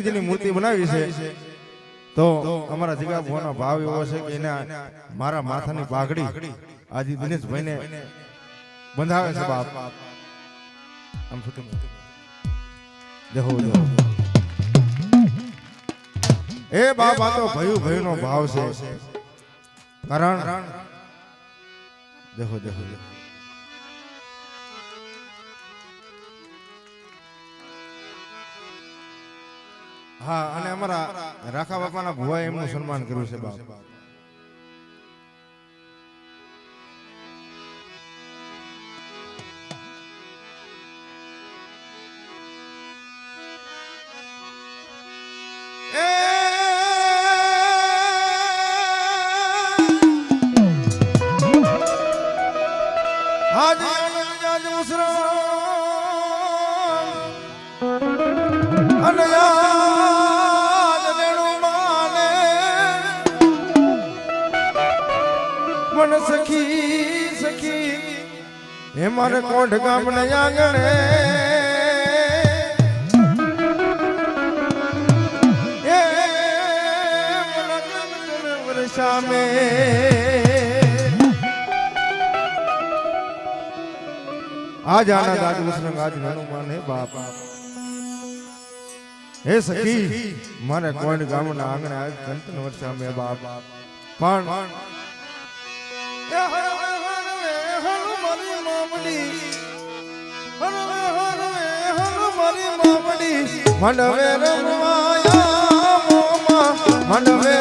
હનુમાનજીની મૂર્તિ બનાવી છે તો અમારા જીગા ભુવાનો ભાવ એવો છે કે એના મારા માથાની પાઘડી આજે દિનેશભાઈને બંધાવે છે બાપ આમ છૂટી દેખો એ બાપ આ તો ભયુનો ભાવ છે કારણ દેખો દેખો હા અને અમારા રાખા બાપાના ભુવાએ એમનું સન્માન કર્યું છે બાપ સખી સખી હે મારે કોઠ ગામને આંગણે એ વર્ષા મે આજ આના દાદ ઉસરંગ આજ હનુમાન હે બાપ હે સખી મારે કોઠ ગામના આંગણે આજ કંતન વર્ષા મે બાપ પણ મંડવે રમવાયા મોમાં મંડવે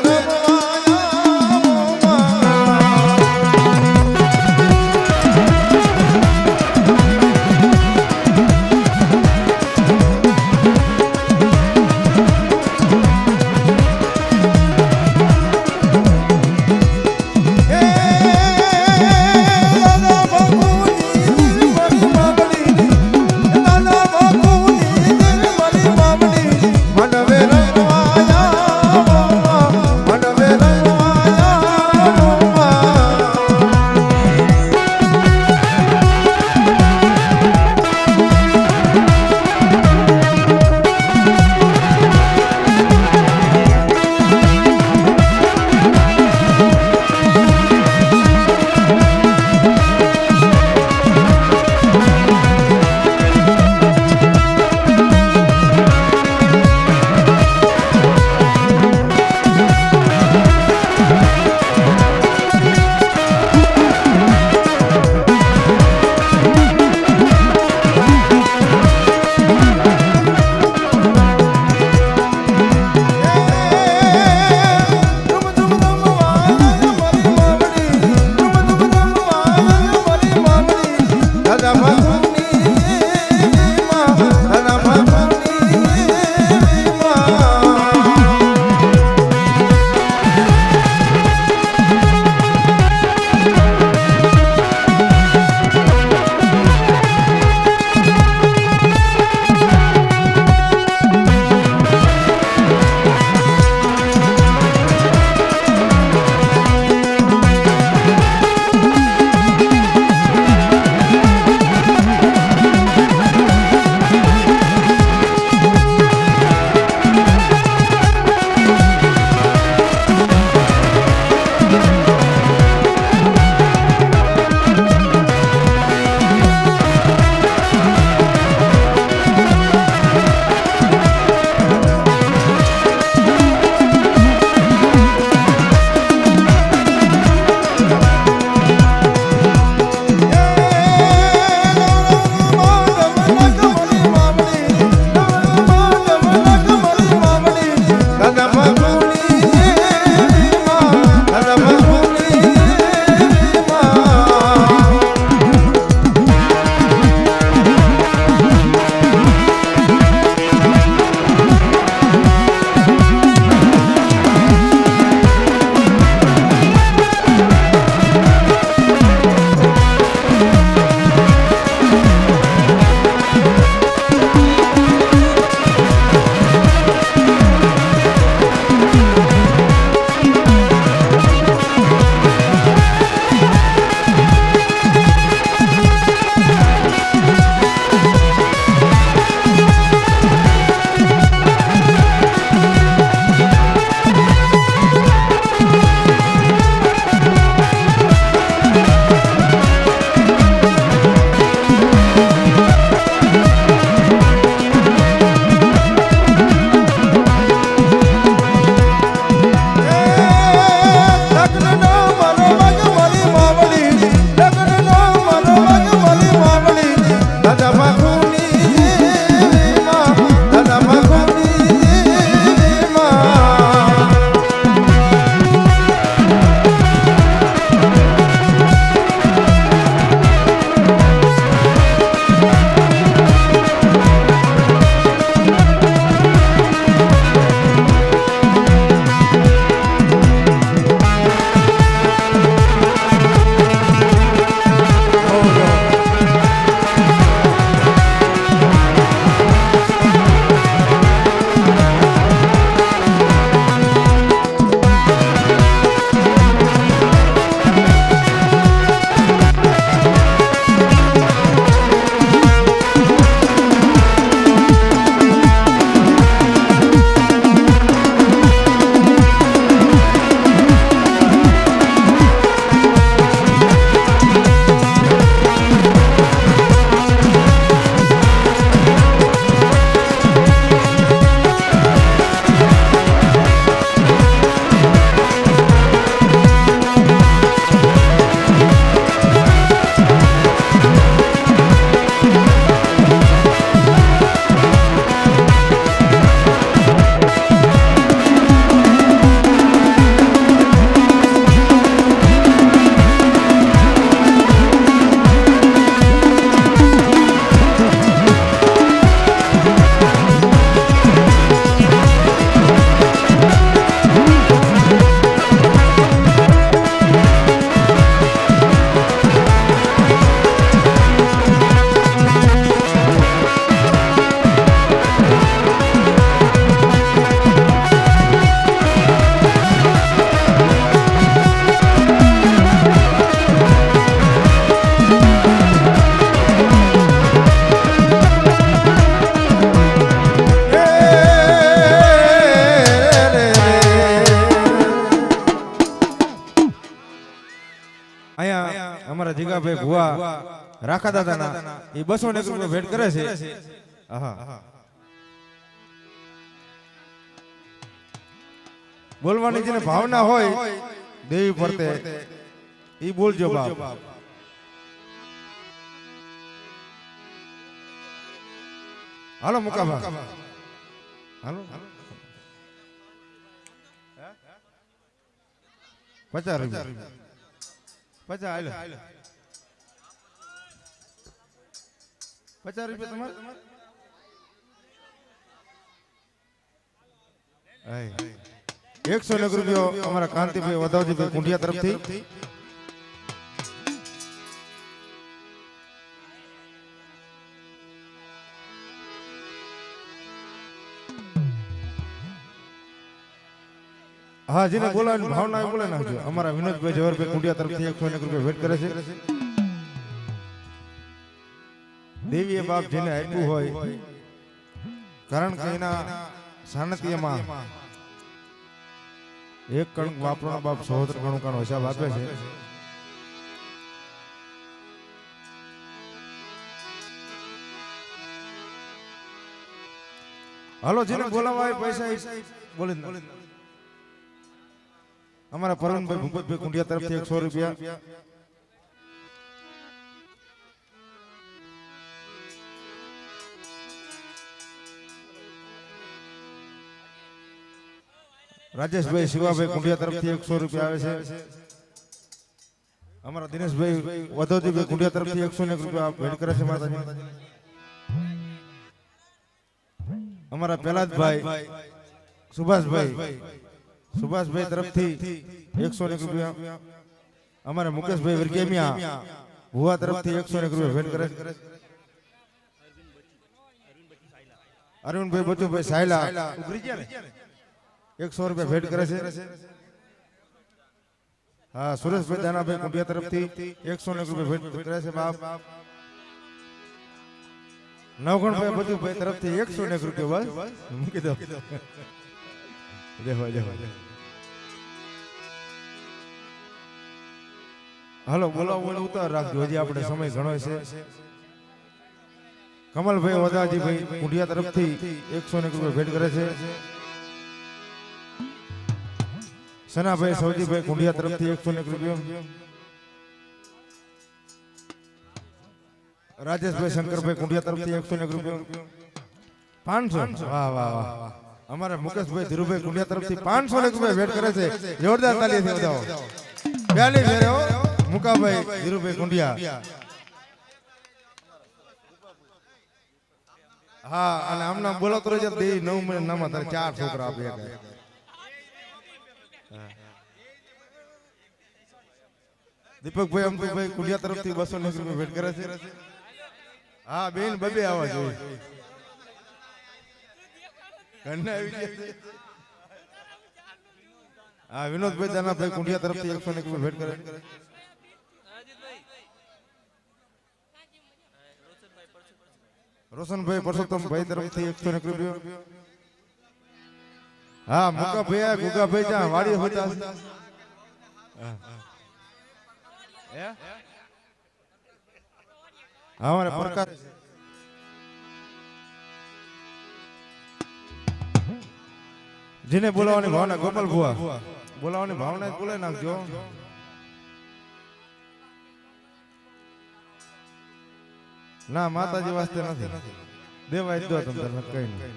જગાભાઈ ભુવા રાખા દાદાના એ 200 રૂપિયા ભેટ કરે છે. હા બોલવાની જેને ભાવના હોય દેવી પરતે ઈ બોલજો બાપ. હાલો મુકાભા હાલો 50 રૂપિયા 50 હાલો 50 રૂપિયા તમારે. આય 100 રૂપિયો અમારા કાંતિભાઈ વધાવજીભાઈ કુંડિયા તરફથી. હા જેને બોલાવાની ભાવના એ બોલે નાખજો. અમારા વિનોદભાઈ જવરભાઈ કુંડિયા તરફથી 100 રૂપિયા ભેટ કરે છે. દેવીએ બાપ જેને આપ્યું હોય કારણ કે એના સાનિધ્યમાં એક કણક વાપરનો બાપ સહોદર ગણું કાનો હિસાબ આપે છે. હાલો જેને બોલાવાય પૈસા બોલી અમારા પરવીનભાઈ ભૂપતભાઈ કુંડિયા તરફથી 100 રૂપિયા. રાજેશભાઈ શિવાભાઈ કુંડિયા તરફથી 100 રૂપિયા આવે છે. અમારા દિનેશભાઈ વધોજીભાઈ કુંડિયા તરફથી 100 રૂપિયા ભેટ કરે છે માતાજી. અમારા પહેલાદભાઈ સુભાષભાઈ તરફથી 100 રૂપિયા. અમારા મુકેશભાઈ વિરકેમિયા ભુવા તરફથી 100 રૂપિયા ભેટ કરે છે. અરવિંદભાઈ બચુભાઈ સાયલા ઉભરી ગયા ને 100 રૂપિયા ભેટ કરે છે. હા સુરેશભાઈ દાનાભાઈ કુંડિયા તરફથી 100 રૂપિયા ભેટ કરે છે બાપ. નવગણભાઈ બચુભાઈ તરફથી 100 રૂપિયા બસ મૂકી દો. હાલો બોલાવો ઉતાર રાખજો. હજી આપણે સમય ઘણો છે. કમલભાઈ વદાજીભાઈ કુંડિયા તરફથી 100 રૂપિયા ભેટ કરે છે. સનાભાઈ સૌજીભાઈ કુંડિયા તરફથી 100 રૂપિયા. રાજેશભાઈ શંકરભાઈ કુંડિયા તરફથી 100 રૂપિયા. 500 વાહ વાહ વાહ. અમારા મુકેશભાઈ ધીરુભાઈ કુંડિયા તરફથી 500 રૂપિયા ભેટ કરે છે. જોરદાર તાળીથી વધાવો. પહેલી ફેરે મુકાભાઈ ધીરુભાઈ કુંડિયા. હા અને આમના બોલો તો રજા દે 9 મહિનામાં તારે 4 છોકરા આપે. દીપકભાઈ અમતુભાઈ કુંડિયા તરફથી 200 રૂપિયા ભેટ કરે છે. હા બેન બબે આવવા જોઈએ. હા વિનોદભાઈ દાનાભાઈ કુંડિયા તરફથી 100 રૂપિયા ભેટ કરે. રોશનભાઈ પરસોત્તમભાઈ તરફથી 100 રૂપિયા. હા મુકાભાઈ ગુગાભાઈ જા વાડી હોતા. हमारे प्रकार जिन्हें बोलावानी भावना गोपाल बुआ बोलावानी भावना बोले नाखजो. ना माताजी वास्ते नहीं देवाय दो तम तने कई नहीं.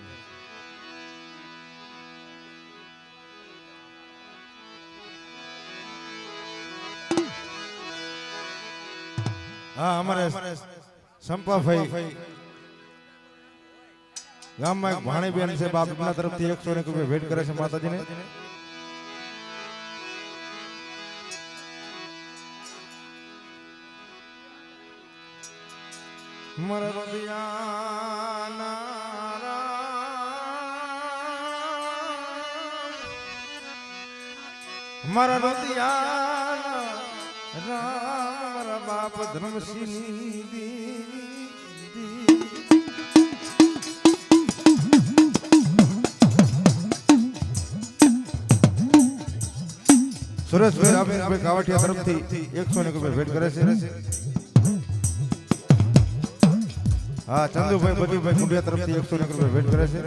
हाँ हमारे संपा भाई गाम में भाणी बेन से बाप अपना तरफ थी 100 रुपया भेंट करे से माताजी ने. मर बदियाना मर बदियाना राम बाप धर्मसिंह સુરેશભાઈ રામભાઈ કાવઠિયા તરફથી 100 રૂપિયા ભેટ કરે છે. હા, ચંદુભાઈ બજુભાઈ કુંડિયા તરફથી 100 રૂપિયા ભેટ કરે છે.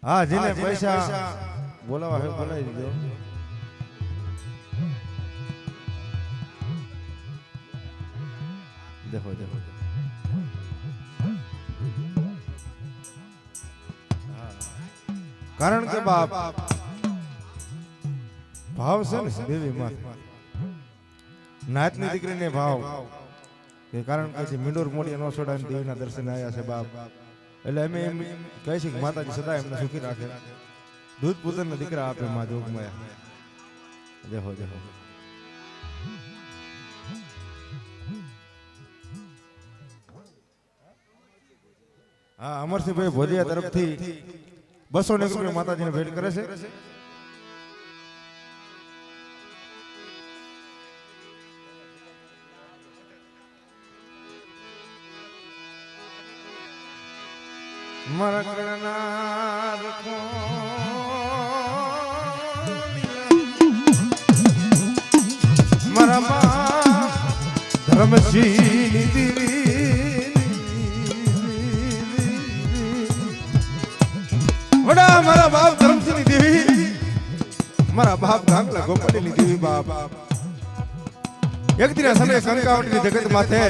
હા, જેને પૈસા બોલાવા હે બોલાવી દીધો. देखो देखो कारण के बाप भाव से देवी मात नात ની દીકરીને ભાવ કે કારણ કે મિંડોર મોડી નો છોડાને દેવીના દર્શન આયા છે બાપ. એટલે અમે એમ કહે છે કે માતાજી સદા એમને સુખી રાખે, દૂધ પુત્રના દીકરા આપે માં જોગમાયા. દેખો દેખો હા, અમરસિંહભાઈ ભોજિયા તરફથી 200 રૂપિયા માતાજીને ભેટ કરે છે. મારા કળના રખો મારા બાપ ધર્મસિંહ વડા મારા બાપ ધર્મસિંહ દેવી, મારા બાપ કાંકલા ગોપાલની દેવી બાપ. એક દિન સમય કંકાવટીની જગત માથે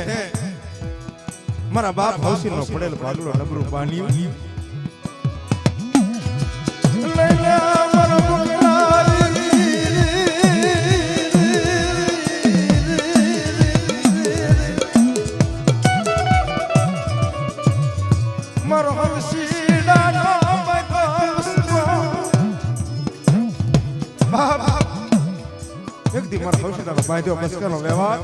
મારા બાપ હૌસીનો પડેલ ભાગલો નબરું પાણી મારો હૌસી એક દી મારા હૌસલાનો બાંધ્યો બસકાનો વ્યવહાર.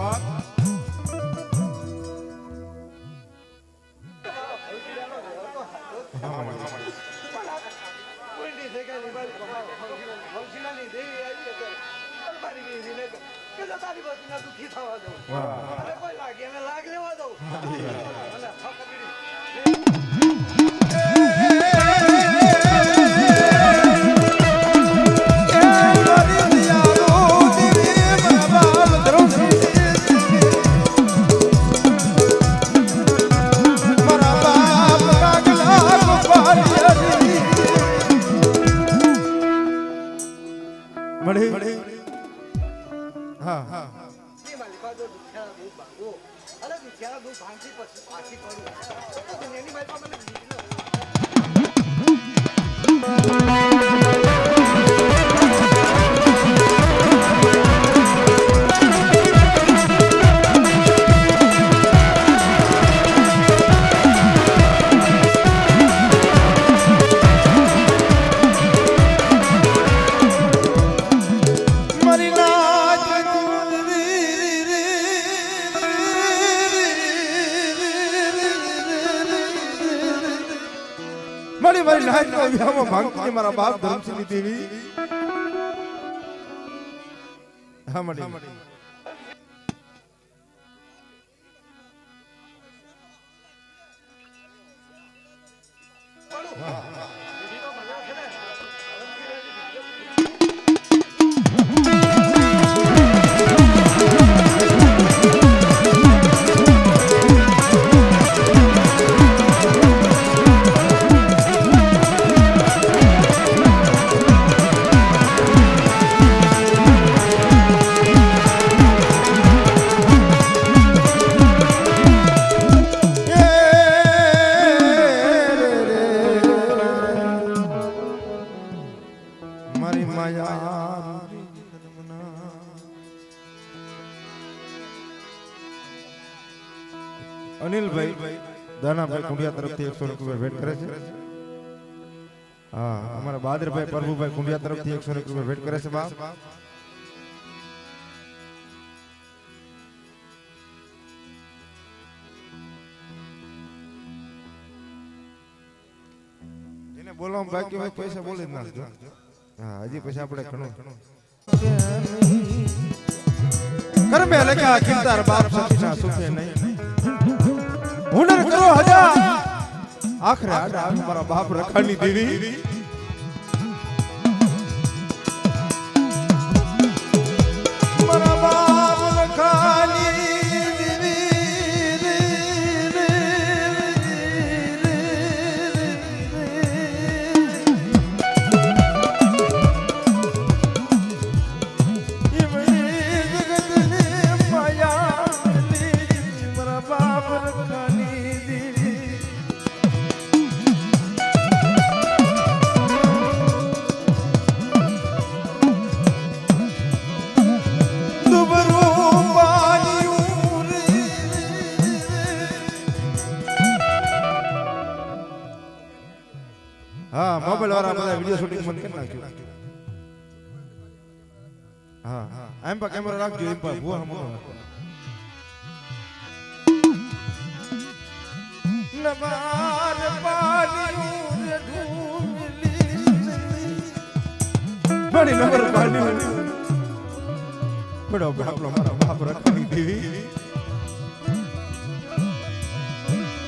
મારી નાચ નો વિહામાં ભાંગતી મારા બાપ ધર્મસિંહ દેવી. હા મળી અનિલભાઈ દાનાભાઈ કુંડિયા તરફથી 100 રૂપિયા ભેટ કરે છે. હા, અમારા બહાદરભાઈ પ્રભુભાઈ કુંડિયા તરફથી 100 રૂપિયા ભેટ કરે છે બાપ. જેને બોલવા બાકી હોય પૈસા બોલી જ નાખજો. હા, હજી પછી આપણે ઘણું ઘર મે લખા કિંતાર બાપ સખીના સુખે નહીં. હુનર કરો હજાર આખરે આડા મારા બાપ રખાની દેવી મારા બાપ રખાની હા મોબાઈલ વાળા બધા વિડિયો શૂટિંગ બંધ કરી નાખ્યું હા એમ પર કેમેરા રાખજો એમ પર ભૂવા મોકો નવાર પાણી રે ઢૂંઢલી બડી નવાર પાણી બડો બાપલો મારા બાપ રખડી દેવી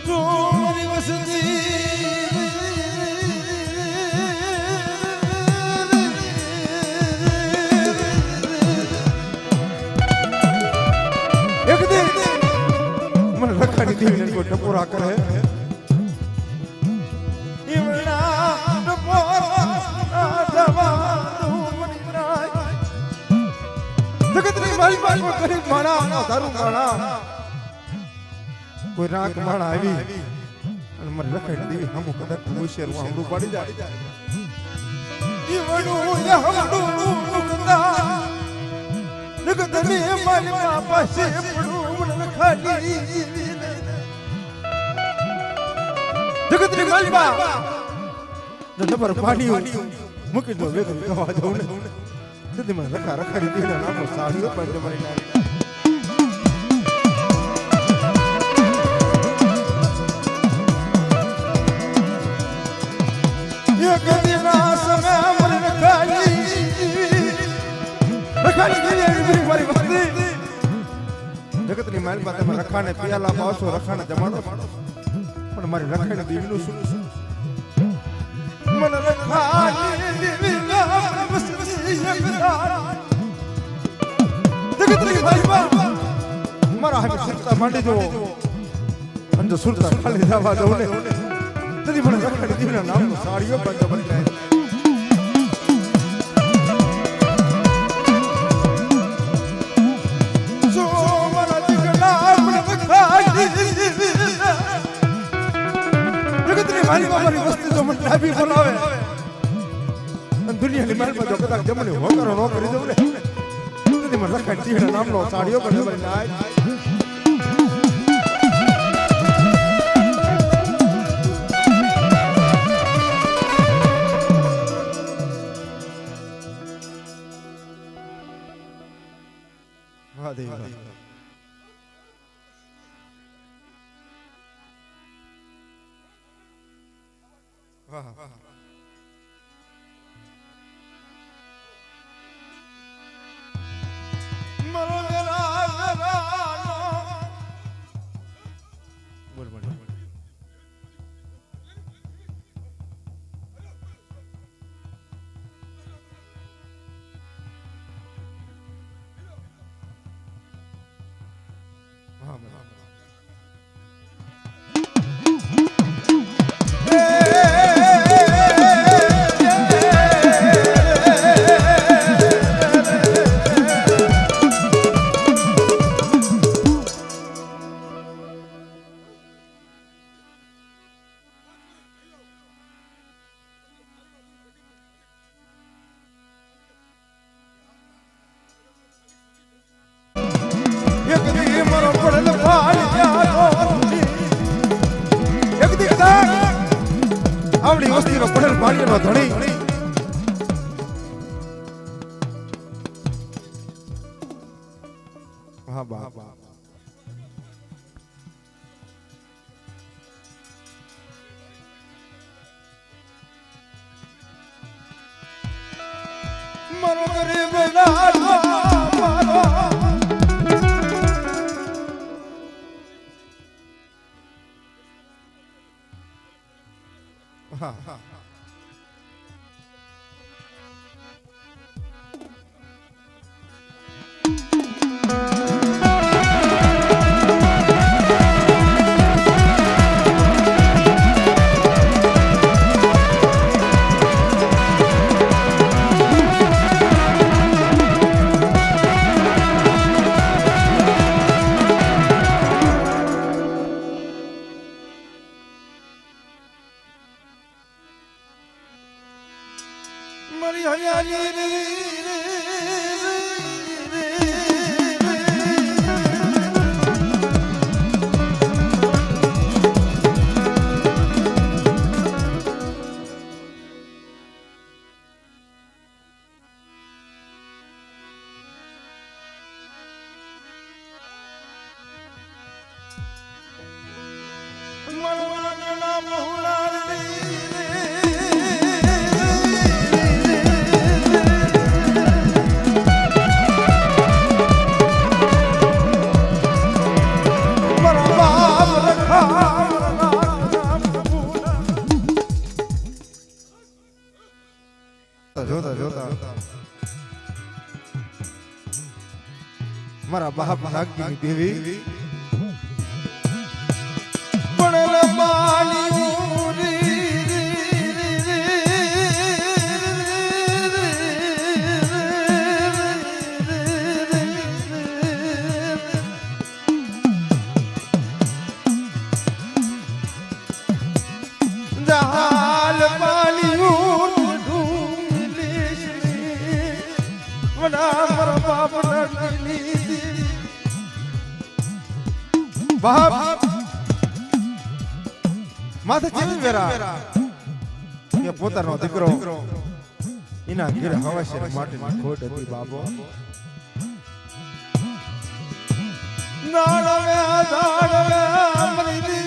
જો મારી વસતી રખાની દેવીને કોઈ ટપોરા કરે ઈવણા ટપોરા દવા મની રાય જગતની મારી પાસે કરી માણા તારું માણા કોઈ રાખ માણા આવી અને મને રખાની દેવી હમુ કદાચ હોશિયાર હું હમડું પાડી જાય ઈવણું હમડું કદા જગતની મારી પાસે પડું રખાની જગતની માલબા નંબર પાણી મૂકી દો વેગ કવા દઉં ને તેથી મને રખારી દીના નામનો સાડીઓ પણ તમારી નાખી એક દિના સમય મને રખારી દીની મારી વસ્તી જગતની માલબા તમે રખાને પિયાલા પાવશો રખાને જમાડો પણ મારી રખાને દેવીનું શું મને રખાને દેવીના જગતની માલબા મારા હામે સુરતા માંડી જો અંજો સુરતા ખાલી જવા દઉં ને તેથી મને રખાને દેવીના નામનો સાડીઓ પણ બની જાય મારી બાબાની વસ્તી જો મને ડાબી બોલાવે અને દુનિયાની માલમાં જો કદાચ જમણે હોકરો ન કરી દઉં ને તેથી મને રખાય ટીના નામનો સાડીઓ પણ બની જાય મહાદેવ આવડી વસ્તીનો પડેલ પાણીનો ધણી હા બાપ મારો ગરીબ લાડો મારો હા મારી હરિયાળી રે મનવાના મોહલા રે જોતા જોતા મારા બાપ નાગની દેવી પણ માની જહાલ પાણી બાપ માથે ચીવી વેરા કે પોતાનો દીકરો એના ઘેર હવાશે માટેની ખોટ હતી બાબો નાળવે દાળવે અમૃતી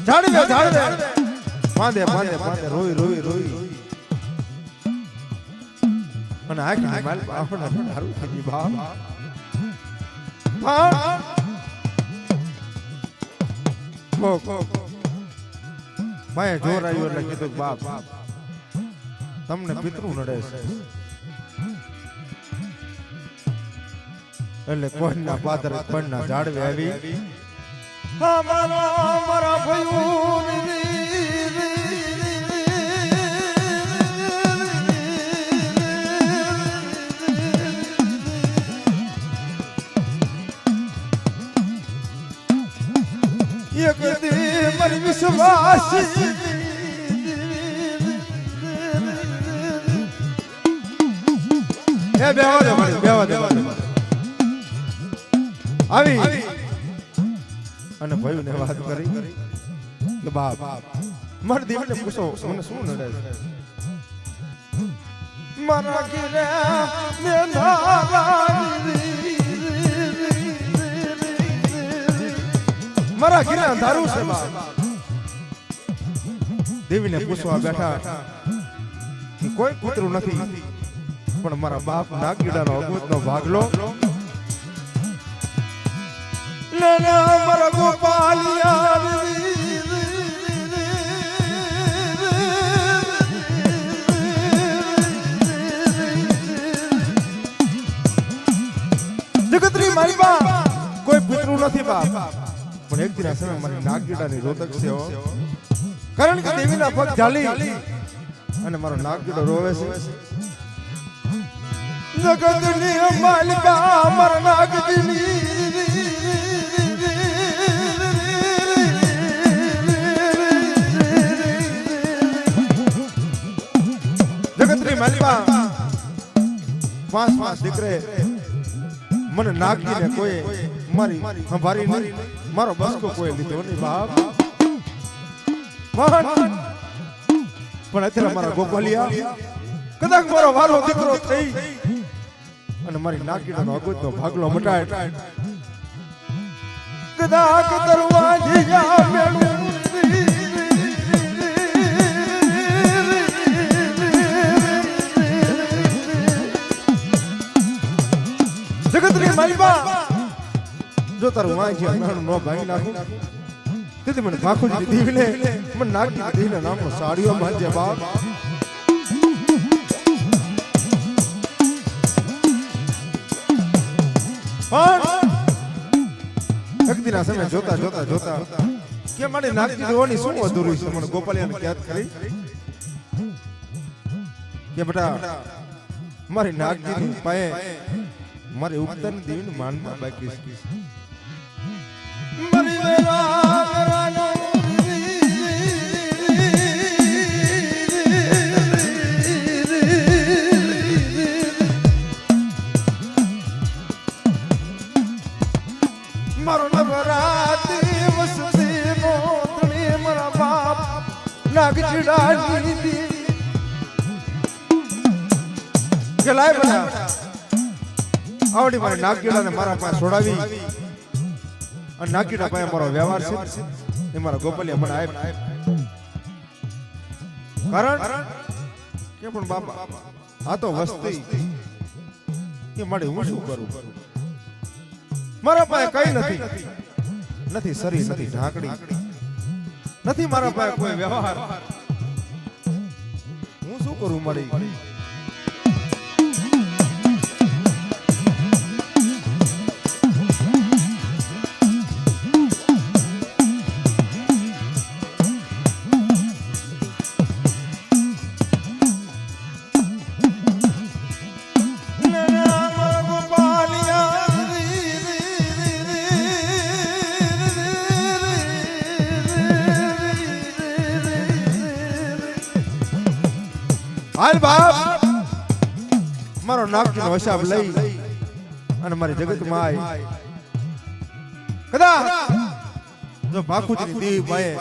ઝાડવે પાંદે પાંદે પાંદે રોઈ રોઈ રોઈ અને આખી માલ બાપના હારું થઈ બાપ માએ જોર આવ્યો એટલે કીધું બાપ તમને પિતૃ નડે છે એટલે કોઈના પાદર કોઈના ઝાડવે આવી મારા ભયું એક દે મારી વિશ્વાસ એ બેવા દે મારી બેવા દે આવી અને ભાઈને વાત કરી કે બાપ મારી દેવીને પૂછો મને શું નડે છે મારા ઘરે મારા ઘરે અંધારું છે બાપ દેવીને પૂછવા બેઠા કોઈ પુત્ર નથી પણ મારા બાપ નાગીડાનો અગવતનો ભાગલો મારા ગોપાલિયા જગતરી મારી બા કોઈ પુત્ર નથી બાપ પણ એક દિન સમય મારી નાગીડાની રોદક છે કારણ કે દેવીના પગ ઝાલી અને મારો નાગીડો રોવે છે જગતની માલિકા મારા નાગજીની જગતની માલિકા પાંચ દીકરે મને નાગજીને કોઈ મારી સંભારી નહીં મારો બસકો કોઈ લીધો નહીં બાપ પણ અત્યારે મારા ગોપાલિયા કદાચ મારો વાલો દીકરો થઈ અને મારી નાગીડાનો અગવતનો ભાગલો મટાય કદાચ દરવાજિયા મેળું માલબા જો તારું વાંઈ છે નાનું નો ભાંગી નાખું તેથી મને ભાખુજી દીવીને મને નાગની દીવીના નામનો સાડીઓ માનજે બાપ પણ એક દિન આ સમય જોતા જોતા જોતા કે મને નાગની દેવાની શું અધૂરી છે મને ગોપાલિયાને યાદ કરી કે બેટા મારી નાગજીની પાએ મારી ઉગતાની દેવીને માનમાં બાકી છે મારી વેરા કરાનો મારો નવરાત્રી વસતી મોતણી મારા બાપ નાગજીડાની દેવી કે લાય બેટા આવડી મારી નાગજીડાને મારા પાસે છોડાવી અને નાગજીડા પાસે મારો વ્યવહાર છે એ મારા ગોપાલિયા મને આપ કારણ કે પણ બાપા આ તો વસ્તી કે મારે હું શું કરું મારા પાસે કઈ નથી નથી શરીર નથી ઢાંકડી નથી મારા પાસે કોઈ વ્યવહાર હું શું કરું મારી હાલ બાપ મારો નાગજીનો હિસાબ લઈ અને મારી જગતમાં આવી કદાચ જો ભાખુજીની દેવી પાએ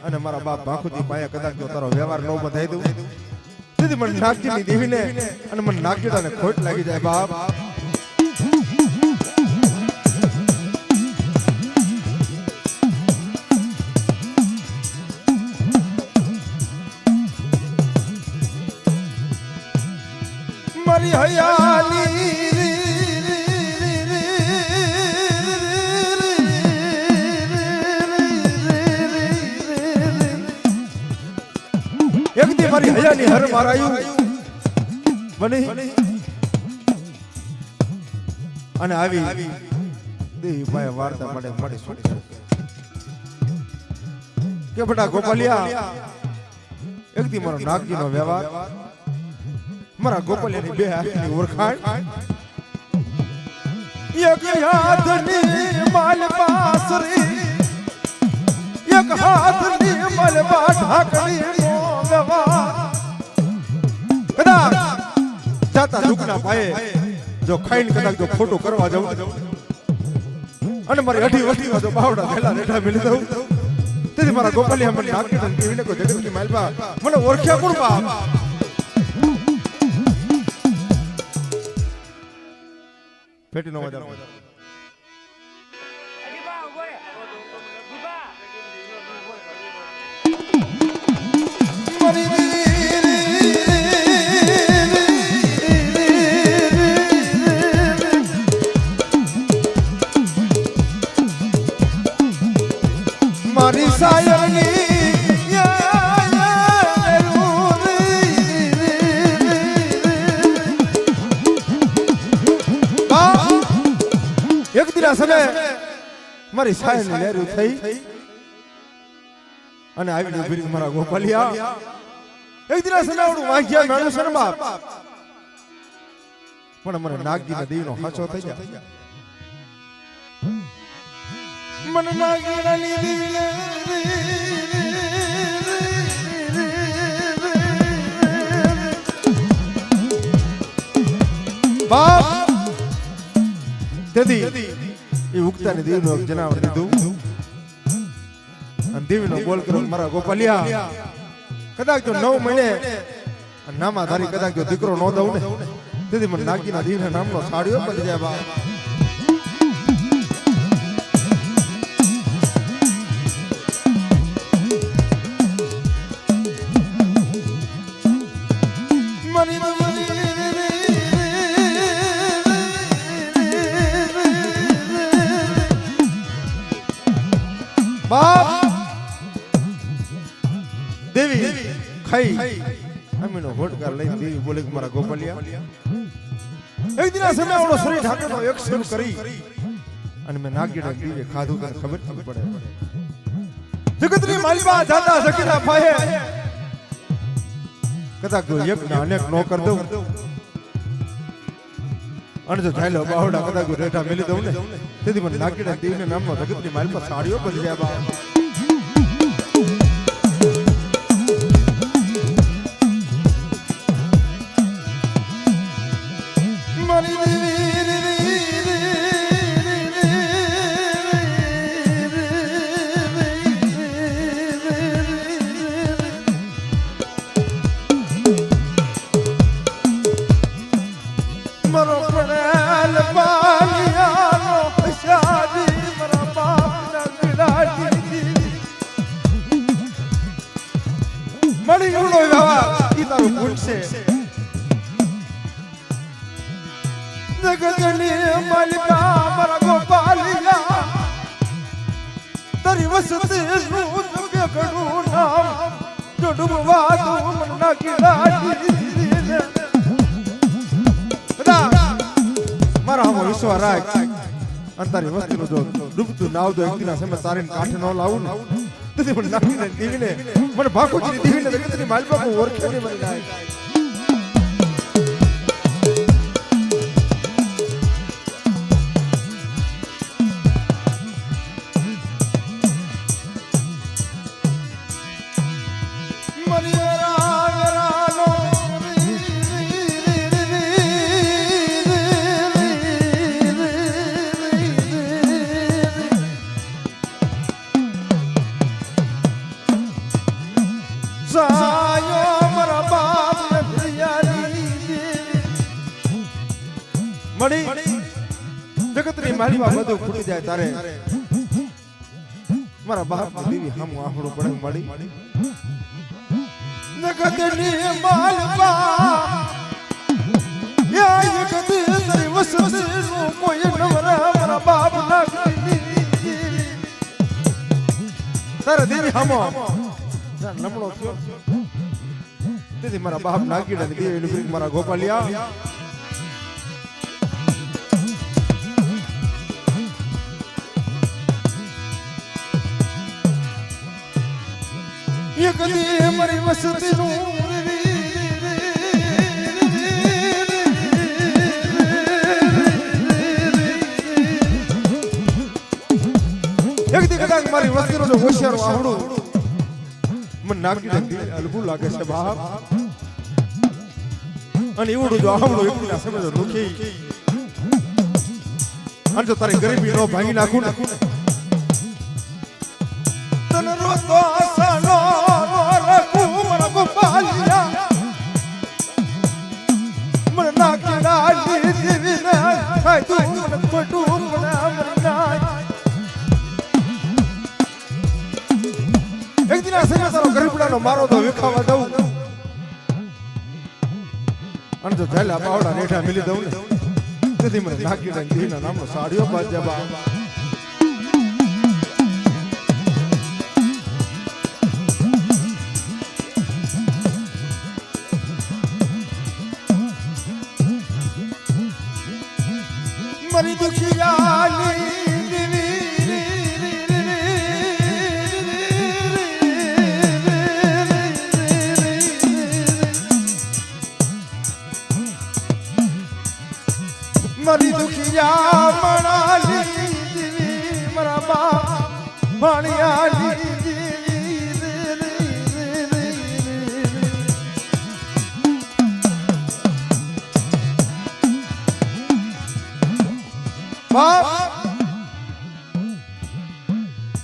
અને મારા બાપ ભાખુજી પાએ કદાચ જો તારો વ્યવહાર ન બધાઈ દઉં તેથી મને નાગજીની દેવીને અને મને નાગજીડાને ખોટ લાગી જાય બાપ મારી હયાલી એક દી મારી હયાની હર મારાયું બની અને આવી દેવી ભાઈ વાર્તા પડે મળે શું કે બેટા ગોપાલિયા એક દી મારો નાગજીનો વ્યવહાર મારા ગોપાલિયાની બે હાથની ઓળખાણ એક હાથની માલબાસરી એક હાથની માલબા ઢાકણીનો વ્યવહાર કદાચ જાતા દુખના પાયે જો ખાઈને કદાચ જો ખોટું કરવા જાઉં અને મારી અઢી વસ્તીમાં જો બાવડા થેલા રેઠા મેલી દઉં તેથી મારા ગોપાલિયા મને નાગી દેવીને કોઈ જગતની માલબા મને ઓળખ્યા કોણ બાપ પેટી નો મજા મારી સાયરની એક દિના સમય મારી સાયરની લહેરું થઈ અને આવીને ઉભી મારા ગોપાલિયા એક દિના સમય આવડું વાંગ્યા મેળું છે ને બાપ પણ મને નાગજીના દેવીનો હાચો થઈ જાય મને નાગજીની દેવીને બાપ તેથી એ ઉગતાની દેવીનો જનાવર દીધું અને દેવીનો બોલ કર્યો મારા ગોપાલિયા કદાચ જો 9 મહિને નામાધારી કદાચ જો દીકરો ન દઉં ને તેથી મને નાગજીના દેવીના નામનો સાડીઓ પડી જાય બાપ ખાઈ અમીનો હોડકાર લઈને દેવી બોલે કે મારા ગોપાલિયા એક દિના સમય ઓલો શ્રી ઠાકરનો એક શરૂ કરી અને મેં નાગીને દીવે ખાધું તને ખબર ન પડે જગતની માલિકા જાતા સકીના ફાહે કદાચ એક ના અનેક નો કર દઉં અને જો જાયલો બાવડા કદાચ રેઠા મેલી દઉં ને તેથી મને નાગીને દીવને નામનો જગતની માલિકા સાડીઓ બદલી જાય બા જગતની માલિકા મારા ગોપાલિયા તારી વસતી નું જગડું નામ જોડવા તું મન નાખી મારા હમો વિશ્વાસ રાખ અને તારી વસ્તીનું જો ડૂબતું નાવ તો એક દિના સમય તારીને કાંઠે ન લાવું ને તેથી મને નાખીને દીવીને મને ભાખુજી દીવીને જગતની માલિકા કો ઓળખે નહીં મને નાય જગતની માલિકા બધું ફૂટી જાય તારે મારા બાપ દેવી હમ આહડું પડે મળી જગતની માલિકા યા જગતી તારી વસતી નું કોઈ નવરા મારા બાપ નાખી તારે દેવી હમો નમણો થયો તેથી મારા બાપ નાખી દેવી મારા ગોપાલિયા એક દી મારી વસતી નું એક દી કદાચ મારી વસ્તી નો હોશિયાર આવડું મને નાખી અલબું લાગે છે બાપ અને એવડું જો આવડું એકલા સમજો રૂખી અને જો તારી ગરીબી નો ભાંગી નાખું ને તને રોતો આસાનો મને નાખી ડાલી દીવીને ખાય તું મને ખોટું મને નાય એક દિના સમય તારો ગરીબડાનો મારો તો વિખાવા દઉં અને જો જાયલા બાવડા રેઠા મિલી દઉં ને તેથી મને નાખી ડાલી દીવીના નામનો સાડીઓ બાજ્યા બા મારી દુખિયાની મારી દુખિયા મણાલી મારા બાપ ભણિયાલી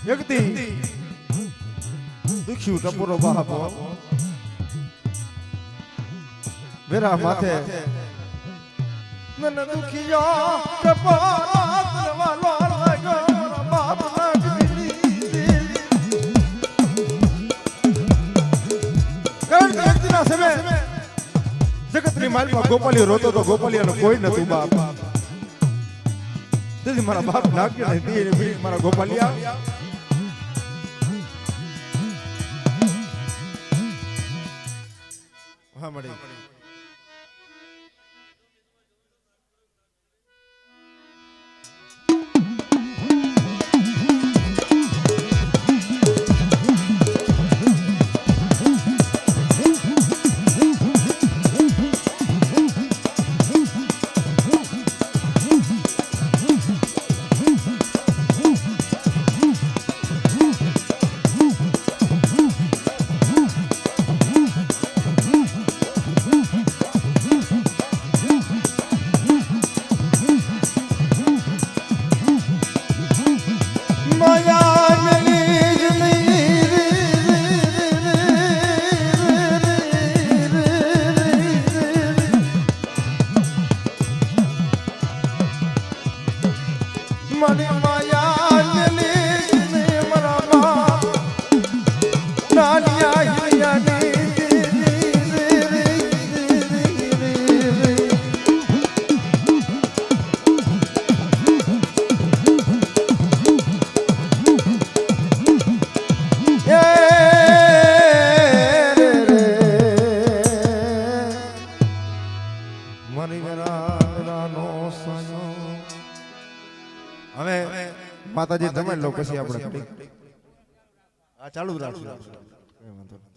એક દી દુખ્યું ટપુરો બાપ વેરા માથે નન દુખિયા ટપરા વાલો લાગ્યો બાપ નાગની કારણ કે એક દિના સમય જગતની માલિકા ગોપાલિયો રોતો તો ગોપાલિયાનો કોઈ નતું બાપ તેથી મારા બાપ નાગી દીધી મારા ગોપાલિયા હા મળી હવે માતાજી જમાઈ લો પછી આપણે ચાલુ રાખશું.